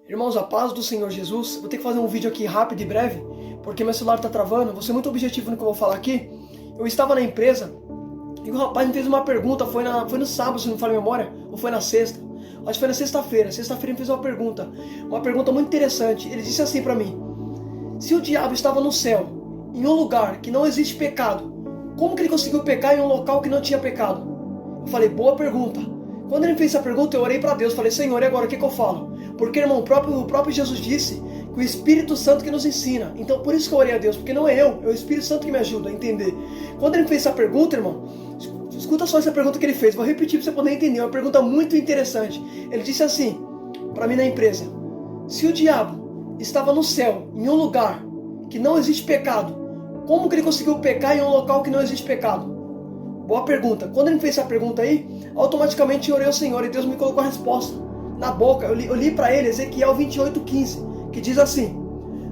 Irmãos, a paz do Senhor Jesus. Vou ter que fazer um vídeo aqui rápido e breve, porque meu celular está travando. Vou ser muito objetivo no que eu vou falar aqui. Eu estava na empresa e o rapaz me fez uma pergunta. Foi no sábado, se não me falha a memória, ou foi na sexta. Acho que foi na sexta-feira. Sexta-feira ele fez uma pergunta muito interessante. Ele disse assim para mim: se o diabo estava no céu, em um lugar que não existe pecado, como que ele conseguiu pecar em um local que não tinha pecado? Eu falei, boa pergunta. Quando ele fez essa pergunta, eu orei para Deus. Falei, Senhor, e agora o que eu falo? Porque, irmão, o próprio Jesus disse que o Espírito Santo que nos ensina. Então, por isso que eu orei a Deus, porque não é eu, é o Espírito Santo que me ajuda a entender. Quando ele fez essa pergunta, irmão, escuta só essa pergunta que ele fez. Vou repetir para você poder entender. É uma pergunta muito interessante. Ele disse assim, para mim na empresa: se o diabo estava no céu, em um lugar que não existe pecado, como que ele conseguiu pecar em um local que não existe pecado? Boa pergunta. Quando ele fez essa pergunta aí, automaticamente eu orei ao Senhor e Deus me colocou a resposta na boca. Eu li para ele Ezequiel 28:15, que diz assim: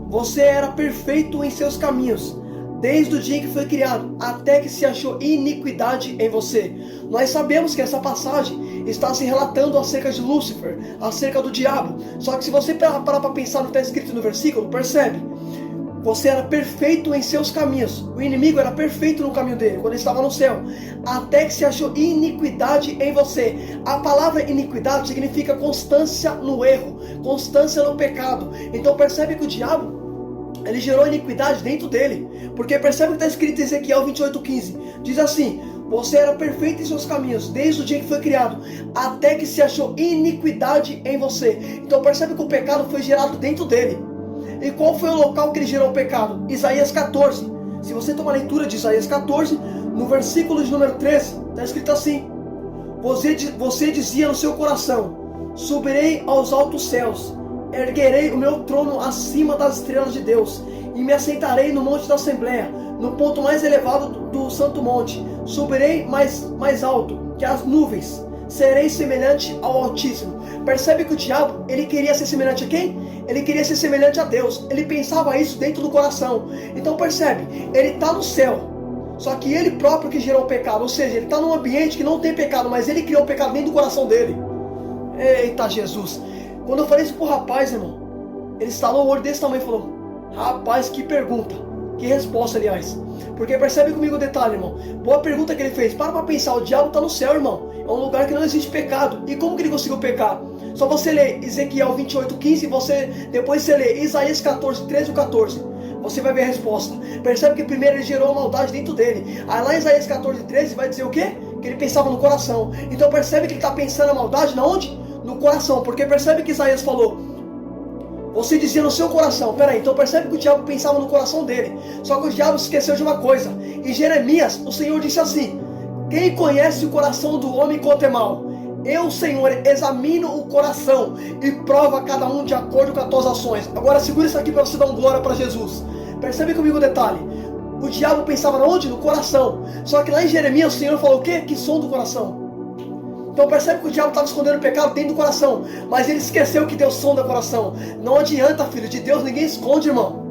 você era perfeito em seus caminhos, desde o dia em que foi criado, até que se achou iniquidade em você. Nós sabemos que essa passagem está se relatando acerca de Lúcifer, acerca do diabo. Só que se você parar para pensar no que está escrito no versículo, percebe? Você era perfeito em seus caminhos. O inimigo era perfeito no caminho dele, quando ele estava no céu. Até que se achou iniquidade em você. A palavra iniquidade significa constância no erro, constância no pecado. Então percebe que o diabo, ele gerou iniquidade dentro dele. Porque percebe que está escrito em Ezequiel 28:15. Diz assim: você era perfeito em seus caminhos, desde o dia que foi criado, até que se achou iniquidade em você. Então percebe que o pecado foi gerado dentro dele. E qual foi o local que ele gerou o pecado? Isaías 14. Se você tomar a leitura de Isaías 14, no versículo de número 13, está escrito assim: você dizia no seu coração: subirei aos altos céus, erguerei o meu trono acima das estrelas de Deus, e me assentarei no monte da Assembleia, no ponto mais elevado do santo monte. Subirei mais alto que as nuvens, serei semelhante ao Altíssimo. Percebe que o diabo, ele queria ser semelhante a quem? Ele queria ser semelhante a Deus. Ele pensava isso dentro do coração. Então percebe, ele está no céu, só que ele próprio que gerou o pecado. Ou seja, ele está num ambiente que não tem pecado, mas ele criou o pecado dentro do coração dele. Eita Jesus. Quando eu falei isso pro rapaz, irmão, ele estalou o olho desse tamanho e falou: rapaz, que pergunta, que resposta, aliás. Porque percebe comigo o detalhe, irmão. Boa pergunta que ele fez. Para pensar, o diabo está no céu, irmão. É um lugar que não existe pecado. E como que ele conseguiu pecar? Só você ler Ezequiel 28:15, depois você lê Isaías 13 e 14. Você vai ver a resposta. Percebe que primeiro ele gerou a maldade dentro dele. Aí lá em Isaías 14:13 vai dizer o quê? Que ele pensava no coração. Então percebe que ele está pensando a maldade na onde? No coração. Porque percebe que Isaías falou: você dizia no seu coração. Peraí, então percebe que o diabo pensava no coração dele. Só que o diabo esqueceu de uma coisa. Em Jeremias, o Senhor disse assim: quem conhece o coração do homem quanto é mal? Eu, Senhor, examino o coração e provo a cada um de acordo com as tuas ações. Agora segura isso aqui para você dar uma glória para Jesus. Percebe comigo o detalhe. O diabo pensava onde? No coração. Só que lá em Jeremias o Senhor falou o quê? Que som do coração. Então percebe que o diabo estava escondendo o pecado dentro do coração, mas ele esqueceu que Deus sonda o coração. Não adianta, filho de Deus, ninguém esconde, irmão.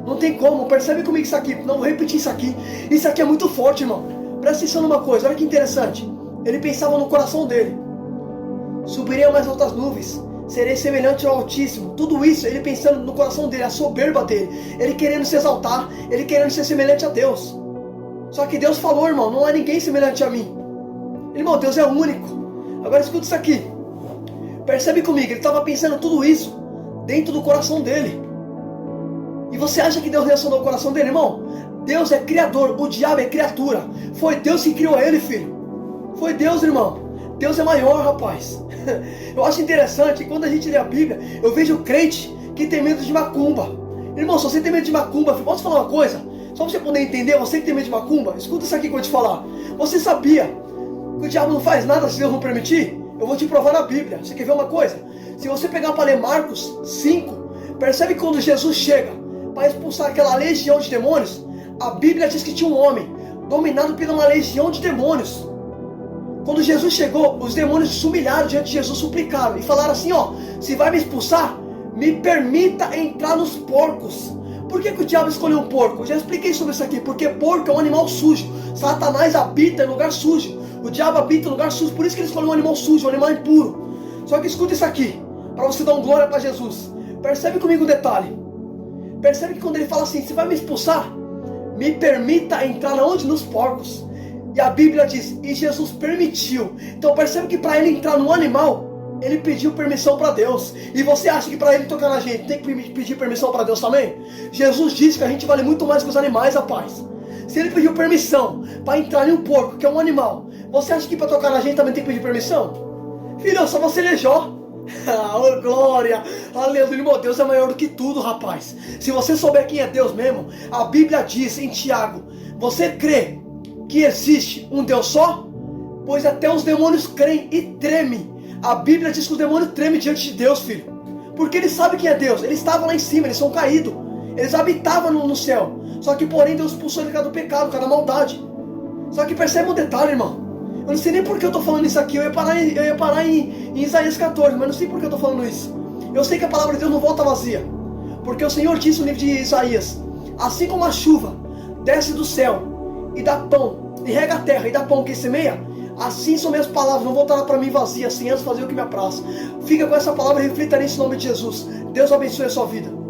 Não tem como. Percebe comigo isso aqui. Não vou repetir isso aqui. Isso aqui é muito forte, irmão. Presta atenção numa coisa, olha que interessante. Ele pensava no coração dele: subirei a mais altas nuvens, serei semelhante ao Altíssimo. Tudo isso ele pensando no coração dele, a soberba dele, ele querendo se exaltar, ele querendo ser semelhante a Deus. Só que Deus falou, irmão: não há ninguém semelhante a mim. Irmão, Deus é único. Agora escuta isso aqui. Percebe comigo, ele estava pensando tudo isso dentro do coração dele. E você acha que Deus reacionou o coração dele, irmão? Deus é criador, o diabo é criatura. Foi Deus que criou ele, filho. Foi Deus, irmão. Deus é maior, rapaz. Eu acho interessante, quando a gente lê a Bíblia, eu vejo crente que tem medo de macumba. Irmão, se você tem medo de macumba, posso falar uma coisa? Só para você poder entender, você que tem medo de macumba, escuta isso aqui que eu vou te falar. Você sabia que o diabo não faz nada se Deus não permitir? Eu vou te provar na Bíblia. Você quer ver uma coisa? Se você pegar para ler Marcos 5, percebe que quando Jesus chega para expulsar aquela legião de demônios, a Bíblia diz que tinha um homem dominado por uma legião de demônios. Quando Jesus chegou, os demônios se humilharam diante de Jesus, suplicaram e falaram assim: ó, se vai me expulsar, me permita entrar nos porcos. Por que o diabo escolheu um porco? Eu já expliquei sobre isso aqui. Porque porco é um animal sujo. Satanás habita em lugar sujo. O diabo habita em lugar sujo. Por isso que ele escolheu um animal sujo, um animal impuro. Só que escuta isso aqui. para você dar um glória para Jesus. Percebe comigo um detalhe. Percebe que quando ele fala assim, você vai me expulsar? Me permita entrar onde? Nos porcos. E a Bíblia diz, e Jesus permitiu. Então percebe que para ele entrar no animal, ele pediu permissão para Deus. E você acha que para ele tocar na gente, tem que pedir permissão para Deus também? Jesus disse que a gente vale muito mais que os animais, rapaz. Se ele pediu permissão para entrar em um porco, que é um animal, você acha que para tocar na gente também tem que pedir permissão? Filho, só você ler Jó. Oh, glória, aleluia, meu Deus é maior do que tudo, rapaz. Se você souber quem é Deus mesmo, a Bíblia diz em Tiago, você crê que existe um Deus só? Pois até os demônios creem e tremem. A Bíblia diz que os demônios tremem diante de Deus, filho, porque eles sabem quem é Deus. Eles estavam lá em cima, eles são caídos, eles habitavam no céu. Só que porém Deus expulsou ele por causa do pecado, por causa da maldade. Só que percebe um detalhe, irmão. Eu não sei nem por que eu estou falando isso aqui. Eu ia parar em Isaías 14, mas não sei por que eu estou falando isso. Eu sei que a palavra de Deus não volta vazia, porque o Senhor disse no livro de Isaías, assim como a chuva desce do céu e dá pão, e rega a terra e dá pão que semeia, assim são minhas palavras, não voltará para mim vazia, assim antes fazer o que me apraz. Fica com essa palavra e reflita nisso em nome de Jesus. Deus abençoe a sua vida.